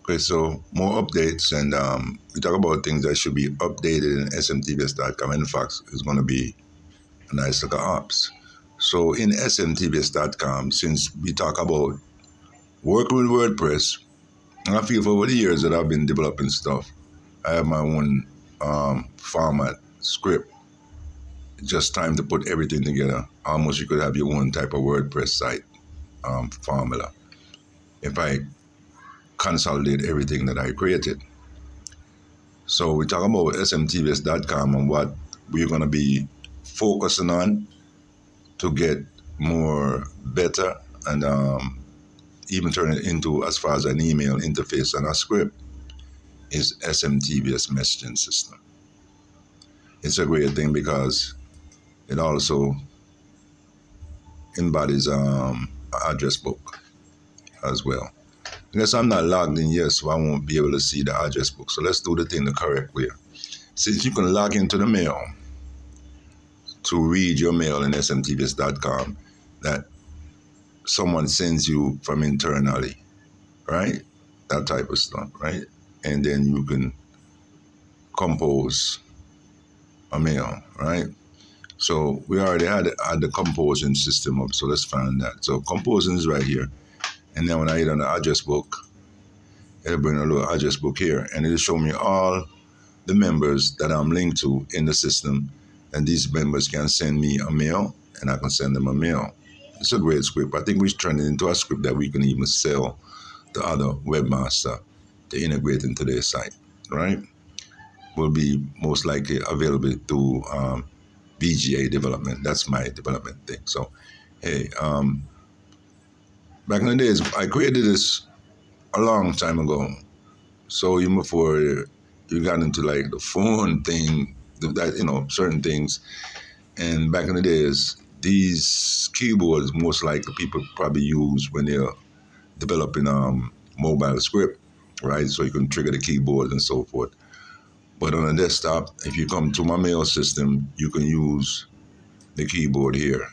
Okay, so more updates, and we talk about things that should be updated in SMTVS.com. In fact, it's going to be a nice look at ops. So in SMTVS.com, since we talk about working with WordPress, I feel for over the years that I've been developing stuff, I have my own format script. Just time to put everything together. Almost you could have your own type of WordPress site formula if I consolidate everything that I created. So we talk about SMTVS.com and what we're going to be focusing on to get more better and even turn it into, as far as an email interface and a script, is SMTVS messaging system. It's a great thing because it also embodies an address book as well. Because I'm not logged in yet, so I won't be able to see the address book. So let's do the thing the correct way. Since you can log into the mail to read your mail in smtvs.com that someone sends you from internally, right? That type of stuff, right? And then you can compose a mail, right? So we already had the composing system up, so let's find that. So composing is right here. And then when I hit on the address book, it'll bring a little address book here, and it'll show me all the members that I'm linked to in the system, and these members can send me a mail, and I can send them a mail. It's a great script. I think we should turn it into a script that we can even sell to other webmaster to integrate into their site, right? Will be most likely available through VGA development. That's my development thing. So, hey, back in the days, I created this a long time ago. So even before you got into like the phone thing, that certain things. And back in the days, these keyboards most likely people probably use when they're developing mobile script, right? So you can trigger the keyboard and so forth. But on a desktop, if you come to my mail system, you can use the keyboard here,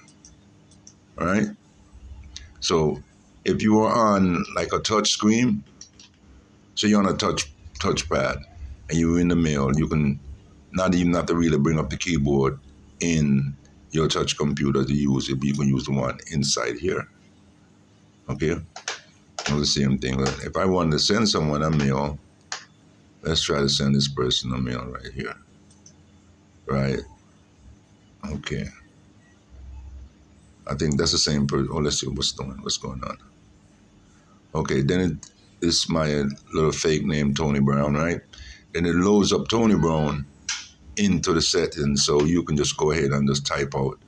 all right? So if you are on like a touch screen, so you're on a touchpad and you're in the mail, you can not even have to really bring up the keyboard in your touch computer to use it, but you can use the one inside here, okay? Well, the same thing. If I wanted to send someone a mail, let's try to send this person a mail right here, right? Okay. I think that's the same person. Oh, let's see what's going on. Okay, then it's my little fake name, Tony Brown, right? Then it loads up Tony Brown into the settings, so you can just go ahead and just type out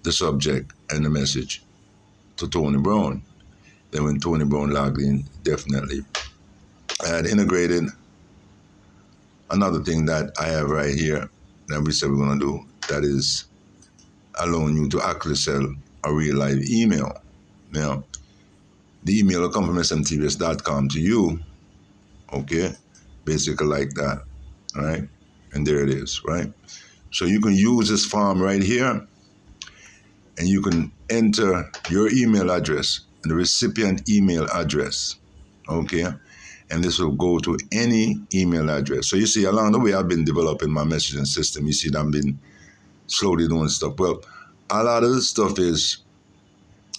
the subject and the message to Tony Brown. Then when Tony Brown logged in, definitely. I had integrated another thing that I have right here that we said we're going to do, that is allowing you to actually send a real live email. Now, the email will come from smtvs.com to you, okay? Basically like that, right? And there it is, right? So you can use this form right here, and you can enter your email address and the recipient email address, okay? And this will go to any email address. So you see, along the way, I've been developing my messaging system. You see that I've been slowly doing stuff. Well, a lot of this stuff is,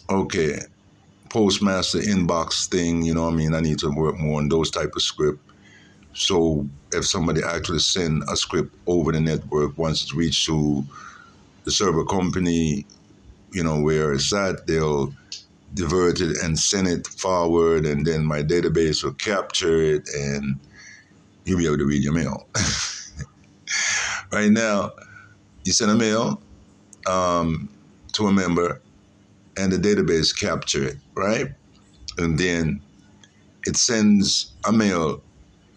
okay, postmaster inbox thing, you know what I mean? I need to work more on those type of script. So if somebody actually send a script over the network, once it's reached to the server company, where it's at, they'll divert it and send it forward, and then my database will capture it, and you'll be able to read your mail. Right now, you send a mail to a member, and the database capture it, right? And then it sends a mail,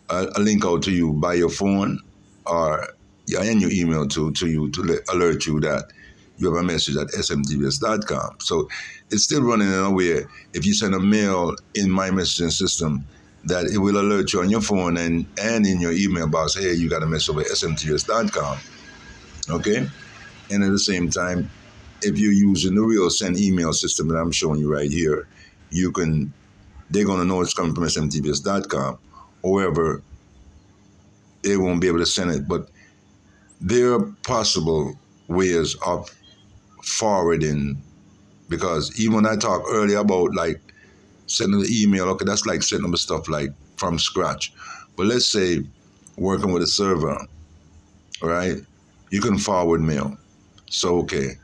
a link out to you by your phone or in your email to you to alert you that you have a message at smtvs.com. So it's still running in a way, if you send a mail in my messaging system, that it will alert you on your phone and in your email box, hey, you got a message over smtvs.com, okay? And at the same time, if you're using the real send email system that I'm showing you right here, they're going to know it's coming from smtvs.com. However, they won't be able to send it. But there are possible ways of forwarding, because even when I talked earlier about like sending the email, okay, that's like setting up stuff like from scratch. But let's say working with a server, right? You can forward mail. So okay.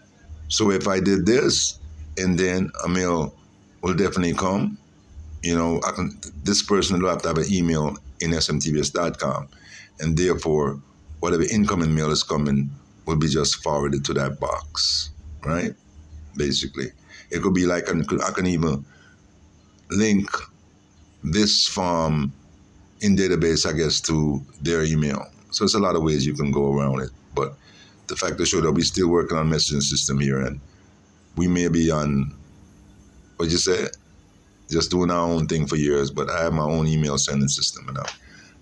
So if I did this and then a mail will definitely come, I can, this person will have to have an email in smtvs.com, and therefore whatever incoming mail is coming will be just forwarded to that box, right? Basically, it could be like I can even link this form in database, I guess, to their email. So it's a lot of ways you can go around it. But the fact is sure that we're still working on messaging system here, and we may be on, what you say, just doing our own thing for years. But I have my own email sending system, and I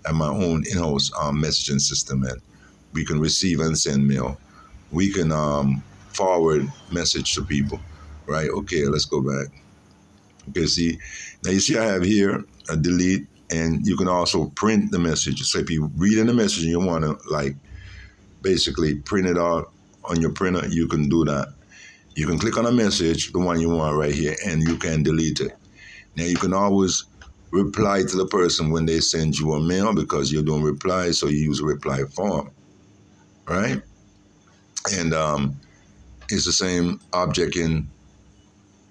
have my own in-house messaging system, and we can receive and send mail. We can forward message to people, right? Okay, let's go back. Okay, see, now you see I have here a delete, and you can also print the message. So if you read in the message and you want to like basically print it out on your printer, you can do that. You can click on a message, the one you want right here, and you can delete it. Now you can always reply to the person when they send you a mail, because you're doing replies, so you use a reply form, right? And it's the same object in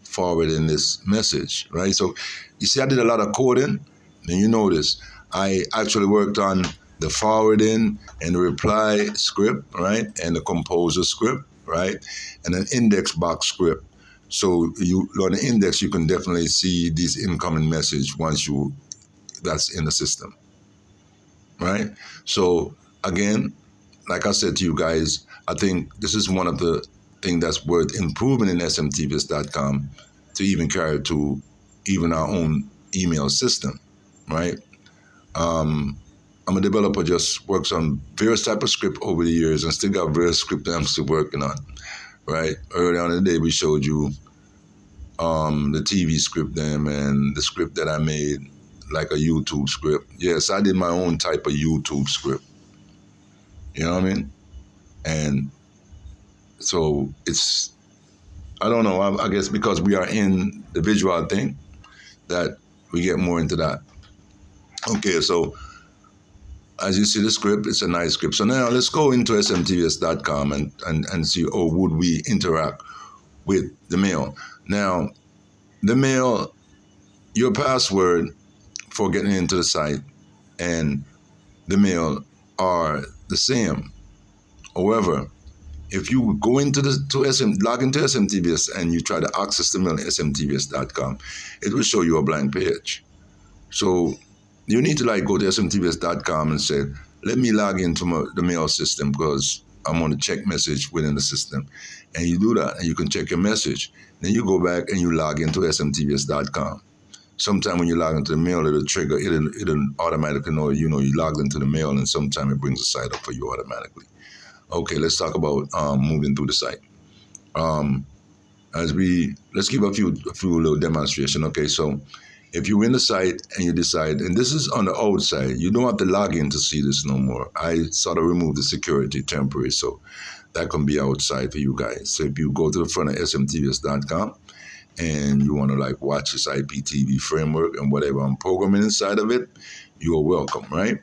forwarding this message, right? So you see I did a lot of coding, and you notice I actually worked on the forwarding and the reply script, right? And the composer script, right? And an index box script. So you on the index, you can definitely see these incoming message once that's in the system, right? So again, like I said to you guys, I think this is one of the things that's worth improving in smtvs.com to even carry to even our own email system, right? I'm a developer, just works on various type of script over the years, and still got various script that I'm still working on, right? Early on in the day, we showed you the TV script then, and the script that I made, like a YouTube script. Yes, I did my own type of YouTube script. You know what I mean? And so it's, I don't know, I guess because we are in the visual thing that we get more into that. Okay, so as you see the script, it's a nice script. So now let's go into smtvs.com and see, oh, would we interact with the mail? Now, the mail, your password for getting into the site and the mail are the same. However, if you go into log into SMTVS and you try to access the mail at smtvs.com, it will show you a blank page. So you need to like go to smtvs.com and say, let me log into the mail system because I'm on a check message within the system. And you do that and you can check your message. Then you go back and you log into smtvs.com. Sometime when you log into the mail, it'll trigger, it'll automatically know, you logged into the mail, and sometime it brings the site up for you automatically. Okay, let's talk about moving through the site. Let's give a few little demonstration. Okay, so if you're in the site and you decide, and this is on the outside, you don't have to log in to see this no more. I sort of removed the security temporary, so that can be outside for you guys. So if you go to the front of smtvs.com and you want to like watch this IPTV framework and whatever I'm programming inside of it, you are welcome, right?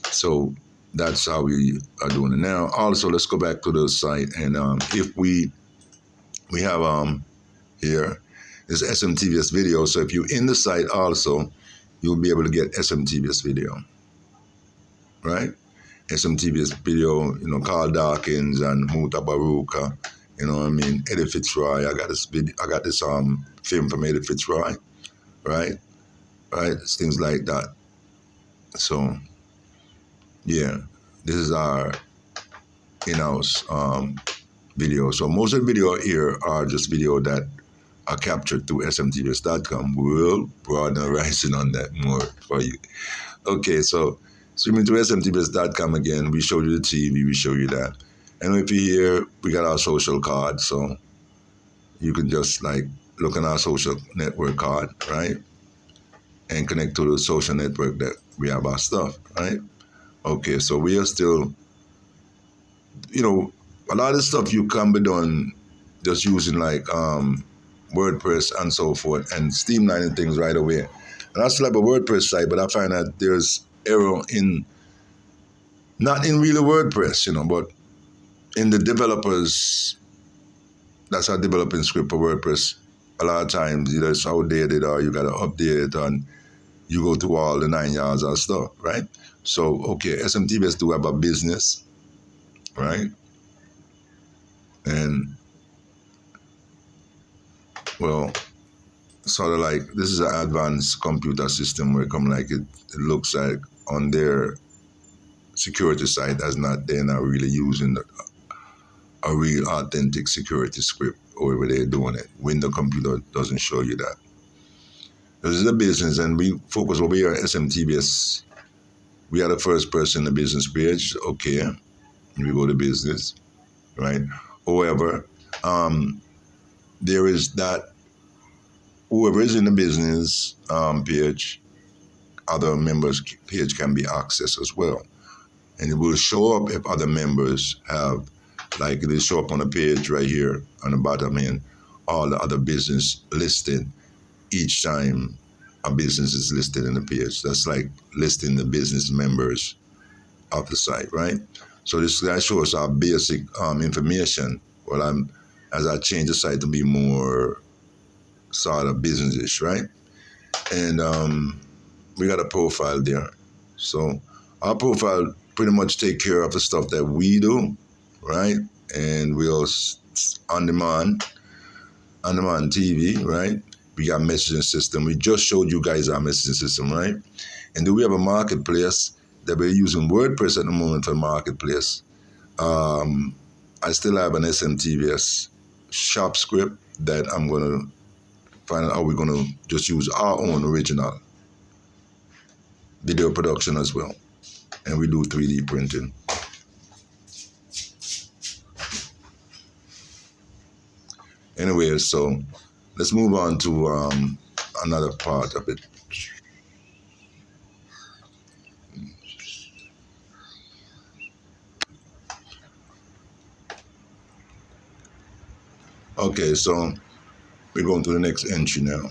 So that's how we are doing it now. Also, let's go back to the site, and if we have here is SMTVS video. So if you're in the site also, you'll be able to get SMTVS video, right? SMTVS video, Carl Dawkins and Muta Baruka, you know what I mean? Eddie Fitzroy. I got this film from Eddie Fitzroy, right? It's things like that. So yeah, this is our in-house video. So most of the video here are just video that are captured through smtvs.com. We'll broaden the horizon on that more for you. Okay, so streaming to smtvs.com again, we show you the TV, we show you that. And if you're here, we got our social card, so you can just like look on our social network card, right? And connect to the social network that We have our stuff, right? Okay, so we are still, a lot of stuff you can be done just using like WordPress and so forth and streamlining things right away. And I still have a WordPress site, but I find that there's error in, not in really WordPress, but in the developers, that's our developing script for WordPress. A lot of times either it's outdated or you got to update it and you go through all the 9 yards of stuff, right? So, okay, SMTVS do have a business, right? And, well, sort of like this is an advanced computer system where come like it looks like on their security side as not they're not really using a real authentic security script or where they're doing it when the computer doesn't show you that. This is a business and we focus over here at SMTVS. We are the first person in the business page. Okay, we go to business, right? However, there is that whoever is in the business page, other members' page can be accessed as well. And it will show up if other members have, like they show up on the page right here on the bottom end, all the other business listed each time a business is listed in the page. That's like listing the business members of the site, right? So that shows our basic information. Well, as I change the site to be more sort of business-ish, right? And we got a profile there. So our profile pretty much take care of the stuff that we do, right? And we'll on demand TV, right? We got messaging system. We just showed you guys our messaging system, right? And then we have a marketplace that we're using WordPress at the moment for the marketplace. I still have an SMTVS shop script that I'm going to find out how we're going to just use our own original video production as well. And we do 3D printing. Anyway, so let's move on to another part of it. Okay, so we're going to the next entry now.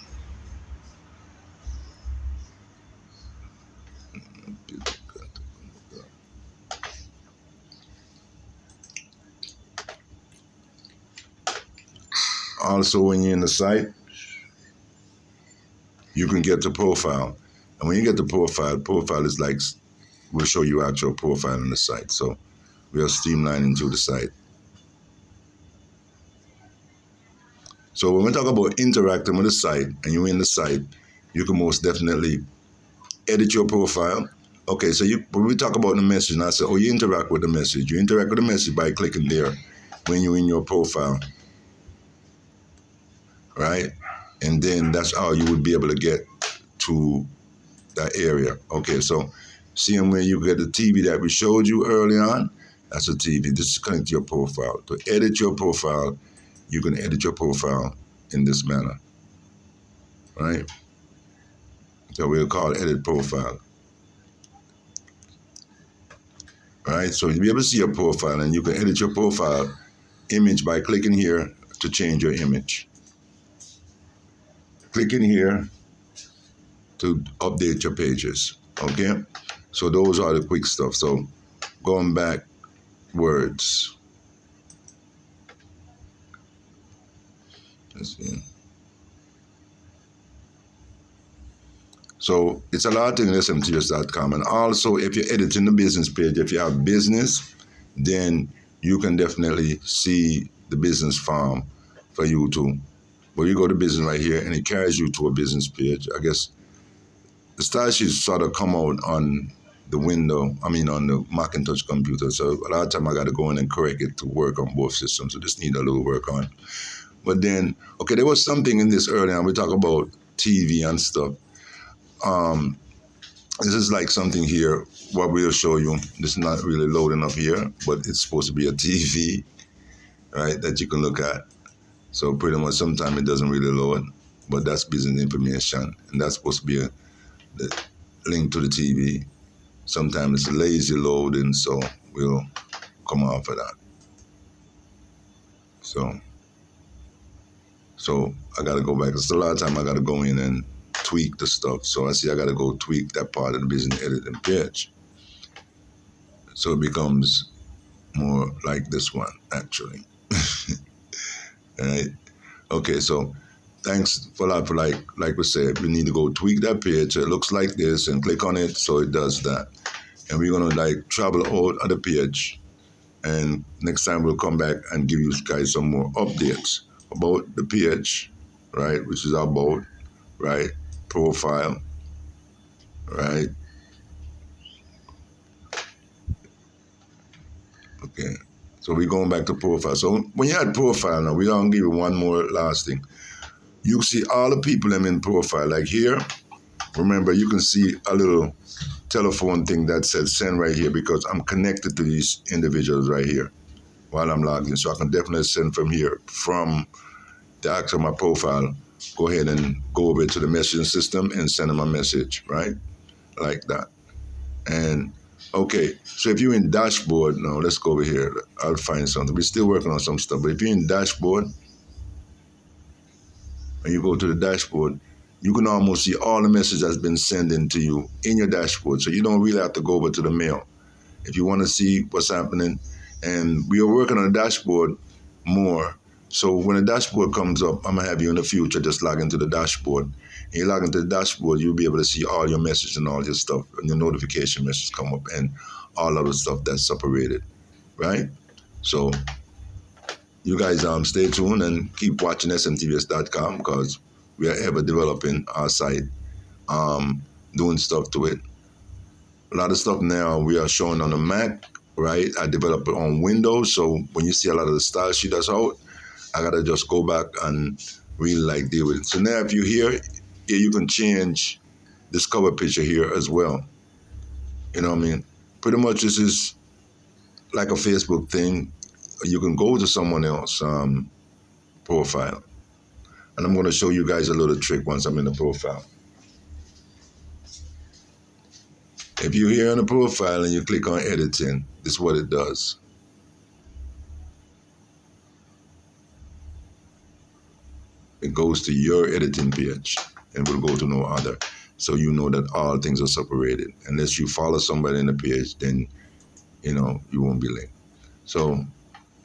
Also, when you're in the site, you can get the profile. And when you get the profile is like, we'll show you actual profile on the site. So we are streamlining to the site. So when we talk about interacting with the site and you're in the site, you can most definitely edit your profile. Okay, so when we talk about the message, and I say, oh, you interact with the message. You interact with the message by clicking there when you're in your profile, right? And then that's how you would be able to get to that area. Okay, so seeing where you get the TV that we showed you early on, that's a TV. This is connect to your profile. To edit your profile, you can edit your profile in this manner, right? So we'll call edit profile. Right, so you'll be able to see your profile and you can edit your profile image by clicking here to change your image. Clicking here to update your pages, okay? So those are the quick stuff. So going back, words. Let's see. So it's a lot in SMTVS.com. And also, if you're editing the business page, if you have business, then you can definitely see the business farm for you too. But you go to business right here, and it carries you to a business page. I guess the style sheets sort of come out on the window, on the Macintosh computer. So a lot of time I got to go in and correct it to work on both systems. So just need a little work on. But then, okay, there was something in this earlier, and we talk about TV and stuff. This is like something here, what we'll show you. This is not really loading up here, but it's supposed to be a TV, right, that you can look at. So pretty much sometimes it doesn't really load, but that's business information, and that's supposed to be the link to the TV. Sometimes it's lazy loading, so we'll come off of that. So I got to go back. It's a lot of time I got to go in and tweak the stuff. So I see I got to go tweak that part of the business editing page. So it becomes more like this one, actually. All right. Okay, so thanks for that. For like we said, we need to go tweak that page. It looks like this, and click on it so it does that. And we're gonna like travel out of the page. And next time we'll come back and give you guys some more updates about the page, right? Which is about, right? Profile, right? Okay. So we're going back to profile. So when you're at profile now, we're gonna give you one more last thing. You see all the people them in profile. Like here, remember you can see a little telephone thing that says send right here because I'm connected to these individuals right here while I'm logged in. So I can definitely send from here, from the actual my profile, go ahead and go over to the messaging system and send them a message, right? Like that. And okay, so if you're in dashboard, now let's go over here. I'll find something. We're still working on some stuff, but if you're in dashboard and you go to the dashboard, you can almost see all the messages that's been sent in to you in your dashboard. So you don't really have to go over to the mail. If you want to see what's happening, and we are working on the dashboard more. So when the dashboard comes up, I'm gonna have you in the future just log into the dashboard. And you log into the dashboard, you'll be able to see all your messages and all your stuff, and your notification messages come up, and all of the stuff that's separated, right? So you guys stay tuned and keep watching SMTVS.com because we are ever developing our site, doing stuff to it. A lot of stuff now we are showing on the Mac, right? I developed it on Windows, so when you see a lot of the style sheet that's out, I gotta just go back and really like deal with it. So now if you're here, you can change this cover picture here as well. You know what I mean? Pretty much this is like a Facebook thing. You can go to someone else's profile. And I'm gonna show you guys a little trick once I'm in the profile. If you're here on the profile and you click on editing, this is what it does. It goes to your editing page and will go to no other. So you know that all things are separated. Unless you follow somebody in the page, then you know you won't be linked. So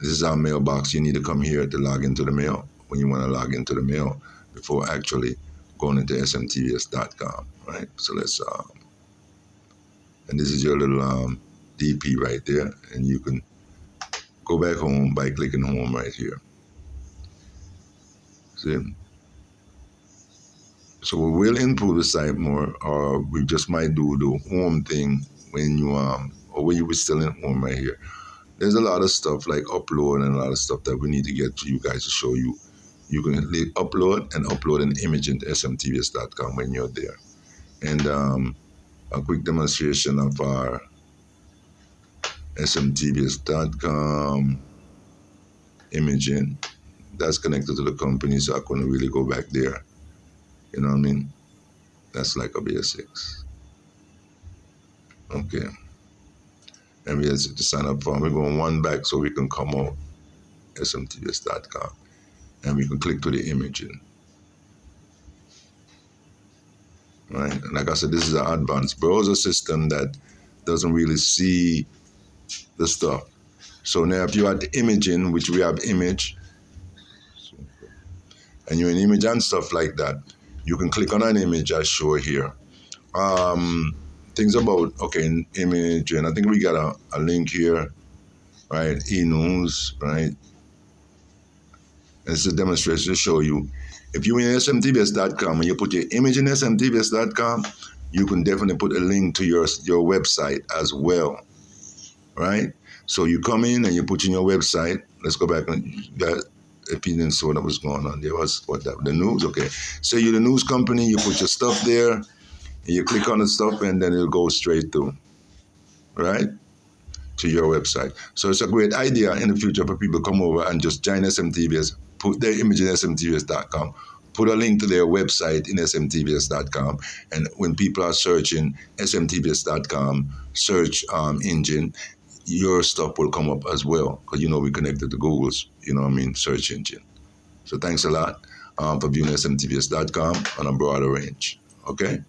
this is our mailbox. You need to come here to log into the mail when you want to log into the mail before actually going into smtvs.com, right? So let's and this is your little DP right there, and you can go back home by clicking home right here. See? So we will improve the site more, or we just might do the home thing when you or when you were still in home right here. There's a lot of stuff like upload and a lot of stuff that we need to get to you guys to show you. You can upload an image into smtvs.com when you're there. And a quick demonstration of our smtvs.com imaging. That's connected to the company, so I couldn't really go back there. You know what I mean? That's like a basics. Okay. And we have to sign up form. We're going one back so we can come out smtvs.com and we can click to the imaging. Right? And like I said, this is an advanced browser system that doesn't really see the stuff. So now if you're at the imaging, which we have image, and you're in image and stuff like that, you can click on an image as shown here. Things about, okay, image, and I think we got a link here, right? E-news, right? It's a demonstration to show you. If you're in smtvs.com and you put your image in smtvs.com, you can definitely put a link to your website as well, right? So you come in and you put in your website. Let's go back and if you didn't see what was going on, there was the news. Okay, so you're the news company. You put your stuff there, and you click on the stuff, and then it'll go straight through, right, to your website. So it's a great idea in the future for people to come over and just join SMTVS, put their image in smtvs.com, put a link to their website in smtvs.com. And when people are searching smtvs.com search engine, your stuff will come up as well, because we connected to Google's, search engine. So thanks a lot for viewing smtvs.com on a broader range. Okay?